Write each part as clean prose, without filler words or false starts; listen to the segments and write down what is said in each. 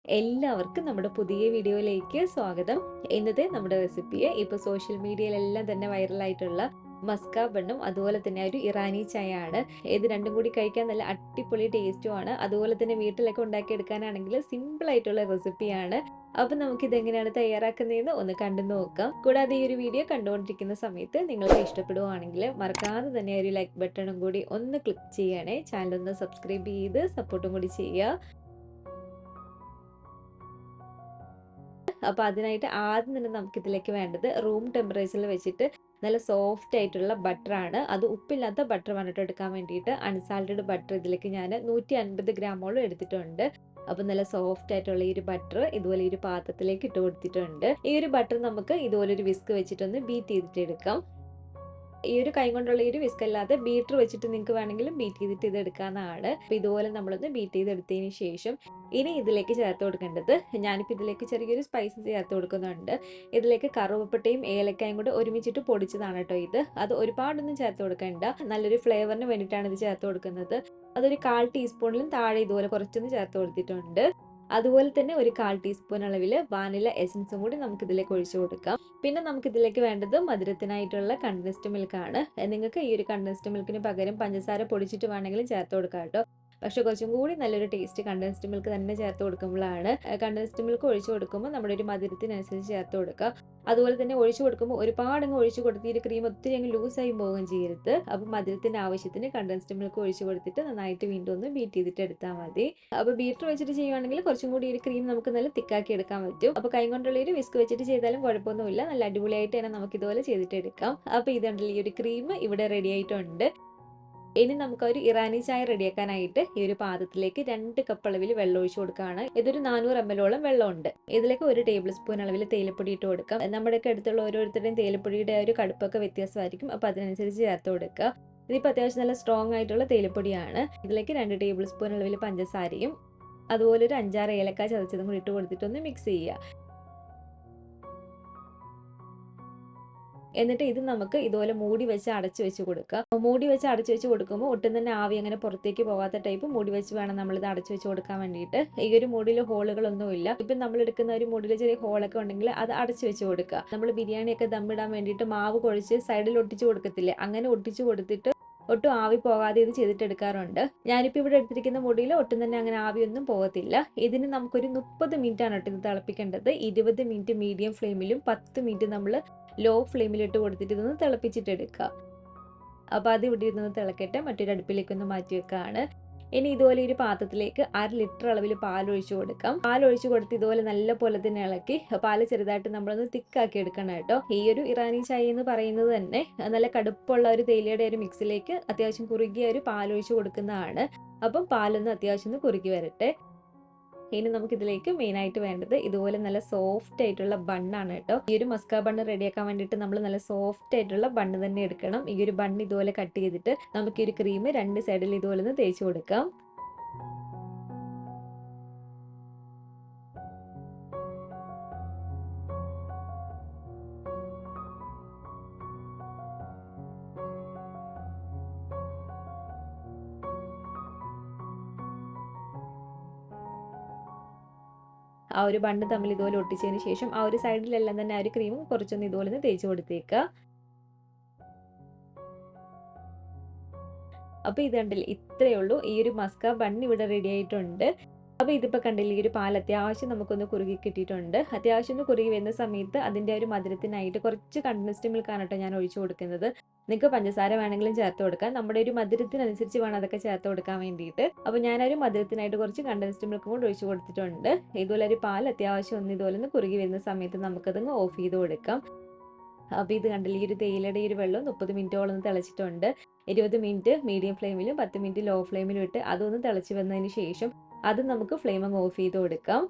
എല്ലാവർക്കും നമ്മുടെ പുതിയ വീഡിയോയിലേക്ക് സ്വാഗതം. ഇന്നത്തെ നമ്മുടെ റെസിപ്പിയെ ഇപ്പോൾ സോഷ്യൽ മീഡിയയിലെല്ലാം തന്നെ വൈറലായിട്ടുള്ള മസ്ക ബണ്ണും അതുപോലെ തന്നെ ഒരു ഇറാനി ചായ ആണ്. ഇത് രണ്ടും കൂടി കഴിക്കാൻ നല്ല അടിപൊളി ടേസ്റ്റുമാണ്. അതുപോലെ തന്നെ വീട്ടിലൊക്കെ ഉണ്ടാക്കിയെടുക്കാനാണെങ്കിൽ സിമ്പിൾ ആയിട്ടുള്ള റെസിപ്പിയാണ്. അപ്പം നമുക്കിത് എങ്ങനെയാണ് തയ്യാറാക്കുന്നതെന്ന് ഒന്ന് കണ്ടു നോക്കാം. കൂടാതെ ഈ ഒരു വീഡിയോ കണ്ടുകൊണ്ടിരിക്കുന്ന സമയത്ത് നിങ്ങൾക്ക് ഇഷ്ടപ്പെടുവാണെങ്കിൽ മറക്കാതെ തന്നെ ഒരു ലൈക്ക് ബട്ടണും കൂടി ഒന്ന് ക്ലിക്ക് ചെയ്യണേ. ചാനൽ ഒന്ന് സബ്സ്ക്രൈബ് ചെയ്ത് സപ്പോർട്ടും കൂടി ചെയ്യുക. അപ്പോൾ അതിനായിട്ട് ആദ്യം തന്നെ നമുക്കിതിലേക്ക് വേണ്ടത് റൂം ടെമ്പറേച്ചറിൽ വെച്ചിട്ട് നല്ല സോഫ്റ്റ് ആയിട്ടുള്ള ബട്ടറാണ്. അത് ഉപ്പില്ലാത്ത ബട്ടർ വന്നിട്ട് എടുക്കാൻ വേണ്ടിയിട്ട് അൺസാൾട്ടഡ് ബട്ടർ ഇതിലേക്ക് ഞാൻ 150 ഗ്രാമോളം എടുത്തിട്ടുണ്ട്. അപ്പോൾ നല്ല സോഫ്റ്റ് ആയിട്ടുള്ള ഈ ഒരു ബട്ടർ ഇതുപോലെ ഈ ഒരു പാത്രത്തിലേക്ക് ഇട്ട് കൊടുത്തിട്ടുണ്ട്. ഈ ഒരു ബട്ടർ നമുക്ക് ഇതുപോലെ ഒരു വിസ്ക് വെച്ചിട്ടൊന്ന് ബീറ്റ് ചെയ്തിട്ട് എടുക്കാം. ഈ ഒരു കൈ കൊണ്ടുള്ള ഈ ഒരു വിസ്ക് അല്ലാതെ ബീറ്റർ വെച്ചിട്ട് നിങ്ങൾക്ക് വേണമെങ്കിലും ബീറ്റ് ചെയ്തിട്ട് ഇത് എടുക്കാവുന്നതാണ്. അപ്പോൾ ഇതുപോലെ നമ്മളൊന്ന് ബീറ്റ് ചെയ്തെടുത്തതിന് ശേഷം ഇനി ഇതിലേക്ക് ചേർത്ത് കൊടുക്കേണ്ടത്, ഞാനിപ്പോൾ ഇതിലേക്ക് ചെറിയൊരു സ്പൈസസ് ചേർത്ത് കൊടുക്കുന്നുണ്ട്. ഇതിലേക്ക് കറുവപ്പട്ടയും ഏലക്കായും കൂടെ ഒരുമിച്ചിട്ട് പൊടിച്ചതാണ് കേട്ടോ ഇത്. അത് ഒരുപാടൊന്നും ചേർത്ത് കൊടുക്കേണ്ട, നല്ലൊരു ഫ്ലേവറിന് വേണ്ടിയിട്ടാണ് ഇത് ചേർത്ത് കൊടുക്കുന്നത്. അതൊരു 1/4 ടീസ്പൂണിലും താഴെ ഇതുപോലെ കുറച്ചൊന്ന് ചേർത്ത് കൊടുത്തിട്ടുണ്ട്. അതുപോലെ തന്നെ ഒരു 1/4 ടീസ്പൂൺ അളവിൽ വാനില എസൻസും കൂടി നമുക്ക് ഇതിലേക്ക് ഒഴിച്ചു കൊടുക്കാം. പിന്നെ നമുക്ക് ഇതിലേക്ക് വേണ്ടത് മധുരത്തിനായിട്ടുള്ള കണ്ടൻസ്ഡ് മിൽക്ക് ആണ്. നിങ്ങൾക്ക് ഈ ഒരു കണ്ടൻസ്ഡ് മിൽക്കിന് പകരം പഞ്ചസാര പൊടിച്ചിട്ട് വേണമെങ്കിലും ചേർത്ത് കൊടുക്കാം കേട്ടോ. പക്ഷെ കുറച്ചും കൂടി നല്ലൊരു ടേസ്റ്റ് കണ്ടൻസ്ഡ് മിൽക്ക് തന്നെ ചേർത്ത് കൊടുക്കുമ്പോഴാണ്. കണ്ടൻസ്ഡ് മിൽക്ക് ഒഴിച്ചു കൊടുക്കുമ്പോൾ നമ്മുടെ ഒരു മധുരത്തിനനുസരിച്ച് ചേർത്ത് കൊടുക്കുക. അതുപോലെ തന്നെ ഒഴിച്ചു കൊടുക്കുമ്പോൾ ഒരുപാടങ്ങ് ഒഴിച്ചു കൊടുത്ത് ഈ ക്രീം ഒത്തിരി അങ്ങ് ലൂസായി പോവുകയും ചെയ്യരുത്. അപ്പം മധുരത്തിന്റെ ആവശ്യത്തിന് കണ്ടൻസ്ഡ് മിൽക്ക് ഒഴിച്ചു കൊടുത്തിട്ട് നന്നായിട്ട് വീണ്ടും ഒന്ന് ബീറ്റ് ചെയ്തിട്ട് എടുത്താൽ മതി. അപ്പോൾ ബീറ്റർ വെച്ചിട്ട് ചെയ്യുവാണെങ്കിൽ കുറച്ചും കൂടി ഒരു ക്രീം നമുക്ക് നല്ല തിക്കാക്കി എടുക്കാൻ പറ്റും. അപ്പോൾ കൈ കൊണ്ടുള്ള ഒരു വിസ്ക് വെച്ചിട്ട് ചെയ്താലും കുഴപ്പമൊന്നുമില്ല. നല്ല അടിപൊളിയായിട്ട് തന്നെ നമുക്ക് ഇതുപോലെ ചെയ്തിട്ട് എടുക്കാം. അപ്പോൾ ഇതുണ്ടല്ലോ, ഈ ഒരു ക്രീം ഇവിടെ റെഡി ആയിട്ടുണ്ട്. ഇനി നമുക്ക് ഒരു ഇറാനി ചായ റെഡിയാക്കാനായിട്ട് ഈ ഒരു പാത്രത്തിലേക്ക് 2 കപ്പ് അളവിൽ വെള്ളം ഒഴിച്ചു കൊടുക്കുകയാണ്. ഇതൊരു 400 ml വെള്ളമുണ്ട്. ഇതിലേക്ക് 1 ടേബിൾ സ്പൂൺ അളവിൽ തേയിലപ്പൊടി ഇട്ട് കൊടുക്കാം. നമ്മുടെയൊക്കെ അടുത്തുള്ള ഓരോരുത്തരുടെയും തേയിലപ്പൊടിയുടെ ഒരു കടുപ്പൊക്കെ വ്യത്യാസമായിരിക്കും. അപ്പോൾ അതിനനുസരിച്ച് ചേർത്ത് കൊടുക്കുക. ഇതിപ്പോൾ അത്യാവശ്യം നല്ല സ്ട്രോങ് ആയിട്ടുള്ള തേയിലപ്പൊടിയാണ്. ഇതിലേക്ക് 2 ടേബിൾ സ്പൂൺ അളവിൽ പഞ്ചസാരയും അതുപോലെ ഒരു 5-6 ഏലക്ക ചതച്ചതും കൂടി ഇട്ട് കൊടുത്തിട്ടൊന്ന് മിക്സ് ചെയ്യുക. എന്നിട്ട് ഇത് നമുക്ക് ഇതുപോലെ മൂടി വെച്ച് അടച്ചു വെച്ച് കൊടുക്കുക. മൂടി വെച്ച് അടച്ചു വെച്ച് കൊടുക്കുമ്പോൾ ഒട്ടും തന്നെ ആവി അങ്ങനെ പുറത്തേക്ക് പോകാത്ത ടൈപ്പ് മൂടി വെച്ച് വേണം നമ്മളിത് അടച്ചു വെച്ച് കൊടുക്കാൻ വേണ്ടിയിട്ട്. ഈ ഒരു മൂടിയിൽ ഹോളുകളൊന്നുമില്ല. ഇപ്പം നമ്മൾ എടുക്കുന്ന ഒരു മൂടിയിൽ ചെറിയ ഹോളൊക്കെ ഉണ്ടെങ്കിൽ അത് അടച്ചു വെച്ച് കൊടുക്കുക. നമ്മൾ ബിരിയാണിയൊക്കെ ദമ്മിടാൻ വേണ്ടിയിട്ട് മാവ് കുഴച്ച് സൈഡിൽ ഒട്ടിച്ച് കൊടുക്കത്തില്ലേ, അങ്ങനെ ഒട്ടിച്ച് കൊടുത്തിട്ട് ഒട്ടും ആവി പോകാതെ ഇത് ചെയ്തിട്ടെടുക്കാറുണ്ട്. ഞാനിപ്പോൾ ഇവിടെ എടുത്തിരിക്കുന്ന മുടിയിൽ ഒട്ടും തന്നെ അങ്ങനെ ആവിയൊന്നും പോകത്തില്ല. ഇതിന് നമുക്കൊരു 30 മിനിറ്റ് ആണ് ഇത് തിളപ്പിക്കേണ്ടത്. 20 മിനിറ്റ് മീഡിയം ഫ്ലെയിമിലും 10 മിനിറ്റ് നമ്മൾ ലോ ഫ്ലെയിമിലിട്ട് കൊടുത്തിട്ട് ഇതൊന്ന് തിളപ്പിച്ചിട്ടെടുക്കുക. അപ്പോൾ അത് ഇവിടെ ഇരുന്ന് തിളക്കട്ടെ. മറ്റൊരു അടുപ്പിലേക്കൊന്ന് മാറ്റി വെക്കുകയാണ്. ഇനി ഇതുപോലെ ഒരു പാത്രത്തിലേക്ക് 1/2 ലിറ്റർ അളവിൽ പാൽ ഒഴിച്ചു കൊടുക്കാം. പാൽ ഒഴിച്ചു കൊടുത്ത് ഇതുപോലെ നല്ല പോലെ തന്നെ ഇളക്കി പാല് ചെറുതായിട്ട് നമ്മളൊന്ന് തിക്കാക്കി എടുക്കണം കേട്ടോ. ഈ ഒരു ഇറാനി ചായ എന്ന് പറയുന്നത് തന്നെ നല്ല കടുപ്പമുള്ള ഒരു തേയിലയുടെ ഒരു മിക്സിലേക്ക് അത്യാവശ്യം കുറുകിയ ഒരു പാൽ ഒഴിച്ചു കൊടുക്കുന്നതാണ്. അപ്പം പാലൊന്ന് അത്യാവശ്യം ഒന്ന് കുറുകി വരട്ടെ. ഇനി നമുക്ക് ഇതിലേക്ക് മെയിൻ ആയിട്ട് വേണ്ടത് ഇതുപോലെ നല്ല സോഫ്റ്റ് ആയിട്ടുള്ള ബണ്ണാണ് കേട്ടോ. ഈ ഒരു മസ്ക ബണ്ണ് റെഡിയാക്കാൻ വേണ്ടിയിട്ട് നമ്മൾ നല്ല സോഫ്റ്റ് ആയിട്ടുള്ള ബണ്ണ് തന്നെ എടുക്കണം. ഈ ഒരു ബണ്ണ് ഇതുപോലെ കട്ട് ചെയ്തിട്ട് നമുക്ക് ഈ ഒരു ക്രീം 2 സൈഡിൽ ഇതുപോലെ ഒന്ന് തേച്ച് കൊടുക്കാം. ആ ഒരു ബണ്ണ് തമ്മിൽ ഇതുപോലെ ഒട്ടിച്ചതിന് ശേഷം ആ ഒരു സൈഡിലെല്ലാം തന്നെ ആ ഒരു ക്രീമും കുറച്ചൊന്ന് ഇതുപോലെ ഒന്ന് തേച്ച് കൊടുത്തേക്കുക. അപ്പോൾ ഇത് കണ്ടില്ലേ, ഇത്രയേ ഉള്ളൂ. ഈ ഒരു മസ്ക ബൺ ഇവിടെ റെഡി ആയിട്ടുണ്ട്. അപ്പോൾ ഇതിപ്പോൾ കണ്ടില്ലേ, ഈ ഒരു പാൽ അത്യാവശ്യം നമുക്കൊന്ന് കുറുകി കിട്ടിയിട്ടുണ്ട്. അത്യാവശ്യം ഒന്ന് കുറുകി വരുന്ന സമയത്ത് അതിൻ്റെ ഒരു മധുരത്തിനായിട്ട് കുറച്ച് കണ്ടൻസ്ഡ് മിൽക്കാണ് കേട്ടോ ഞാൻ ഒഴിച്ചു കൊടുക്കുന്നത്. നിങ്ങൾക്ക് പഞ്ചസാര വേണമെങ്കിലും ചേർത്ത് കൊടുക്കാം. നമ്മുടെ ഒരു മധുരത്തിനനുസരിച്ച് വേണം അതൊക്കെ ചേർത്ത് കൊടുക്കാൻ വേണ്ടിയിട്ട്. അപ്പോൾ ഞാനൊരു മധുരത്തിനായിട്ട് കുറച്ച് കണ്ടൻസ്ഡ് മിൽക്കും കൂടെ ഒഴിച്ചു കൊടുത്തിട്ടുണ്ട്. ഇതുപോലെ ഒരു പാൽ അത്യാവശ്യം ഒന്ന് ഇതുപോലെ ഒന്ന് കുറുകി വരുന്ന സമയത്ത് നമുക്കതങ്ങ് ഓഫ് ചെയ്ത് കൊടുക്കാം. അപ്പോൾ ഇത് കണ്ടില്ലേ, ഈ ഒരു തേയിലയുടെ ഈ ഒരു വെള്ളം 30 മിനിറ്റോളം തിളച്ചിട്ടുണ്ട്. 20 മിനിറ്റ് മീഡിയം ഫ്ലെയിമിലും 10 മിനിറ്റ് ലോ ഫ്ലെയിമിലും ഇട്ട് അതൊന്ന് തിളച്ച് വന്നതിന് ശേഷം അത് നമുക്ക് ഫ്ലെയിം അങ്ങ് ഓഫ് ചെയ്ത് കൊടുക്കാം.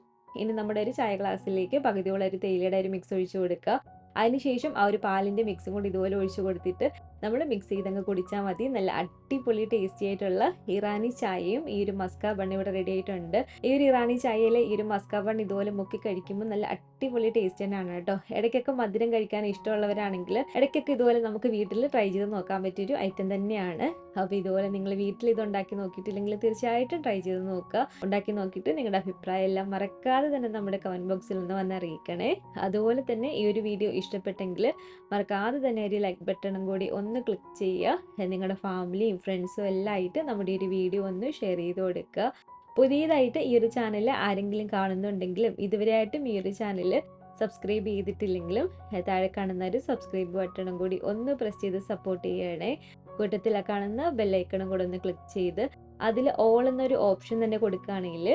ഇനി നമ്മുടെ ഒരു ചായ ഗ്ലാസ്സിലേക്ക് പകുതിയോളം ഒരു തേയിലയുടെ ഒരു മിക്സ് ഒഴിച്ചു കൊടുക്കുക. അതിനുശേഷം ആ ഒരു പാലിൻ്റെ മിക്സും കൂടി ഇതുപോലെ ഒഴിച്ചു കൊടുത്തിട്ട് നമ്മൾ മിക്സ് ചെയ്തങ്ങ് കുടിച്ചാൽ മതി. നല്ല അടിപൊളി ടേസ്റ്റി ആയിട്ടുള്ള ഇറാനി ചായയും ഈ ഒരു മസ്ക ബൺ ഇവിടെ റെഡി ആയിട്ടുണ്ട്. ഈ ഒരു ഇറാനി ചായയിൽ ഈ ഒരു മസ്ക ബൺ ഇതുപോലെ മുക്കി കഴിക്കുമ്പോൾ നല്ല അടിപൊളി ടേസ്റ്റ് തന്നെയാണ് കേട്ടോ. ഇടയ്ക്കൊക്കെ മധുരം കഴിക്കാൻ ഇഷ്ടമുള്ളവരാണെങ്കിൽ ഇടയ്ക്കൊക്കെ ഇതുപോലെ നമുക്ക് വീട്ടിൽ ട്രൈ ചെയ്ത് നോക്കാൻ പറ്റിയൊരു ഐറ്റം തന്നെയാണ്. അപ്പോൾ ഇതുപോലെ നിങ്ങൾ വീട്ടിൽ ഇത് ഉണ്ടാക്കി നോക്കിയിട്ടില്ലെങ്കിൽ തീർച്ചയായിട്ടും ട്രൈ ചെയ്ത് നോക്കുക. ഉണ്ടാക്കി നോക്കിയിട്ട് നിങ്ങളുടെ അഭിപ്രായം എല്ലാം മറക്കാതെ തന്നെ നമ്മുടെ കമൻറ്റ് ബോക്സിൽ ഒന്ന് വന്ന് അറിയിക്കണേ. അതുപോലെ തന്നെ ഈ ഒരു വീഡിയോ ഇഷ്ടപ്പെട്ടെങ്കിൽ മറക്കാതെ തന്നെ ഒരു ലൈക്ക് ബട്ടണും കൂടി ഒന്ന് ക്ലിക്ക് ചെയ്യുക. നിങ്ങളുടെ ഫാമിലിയും ഫ്രണ്ട്സും എല്ലാം ആയിട്ട് നമ്മുടെ ഒരു വീഡിയോ ഒന്ന് ഷെയർ ചെയ്ത് കൊടുക്കുക. പുതിയതായിട്ട് ഈ ഒരു ചാനൽ ആരെങ്കിലും കാണുന്നുണ്ടെങ്കിലും ഇതുവരെയായിട്ടും ഈ ഒരു ചാനൽ സബ്സ്ക്രൈബ് ചെയ്തിട്ടില്ലെങ്കിലും താഴെ കാണുന്ന ഒരു സബ്സ്ക്രൈബ് ബട്ടണും കൂടി ഒന്ന് പ്രസ് ചെയ്ത് സപ്പോർട്ട് ചെയ്യണേ. കൂട്ടത്തിൽ കാണുന്ന ബെല്ലൈക്കണും കൂടെ ഒന്ന് ക്ലിക്ക് ചെയ്ത് അതിൽ ഓൾ എന്നൊരു ഓപ്ഷൻ തന്നെ കൊടുക്കുകയാണെങ്കിൽ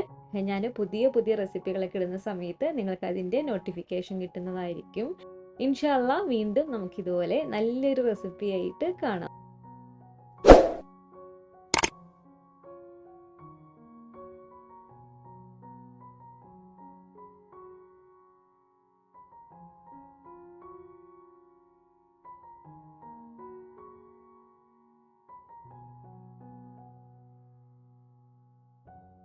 ഞാൻ പുതിയ പുതിയ റെസിപ്പികളൊക്കെ ഇടുന്ന സമയത്ത് നിങ്ങൾക്ക് അതിൻ്റെ നോട്ടിഫിക്കേഷൻ കിട്ടുന്നതായിരിക്കും. ഇൻഷാ അല്ലാഹ് വീണ്ടും നമുക്കിതുപോലെ നല്ലൊരു റെസിപ്പി ആയിട്ട് കാണാം.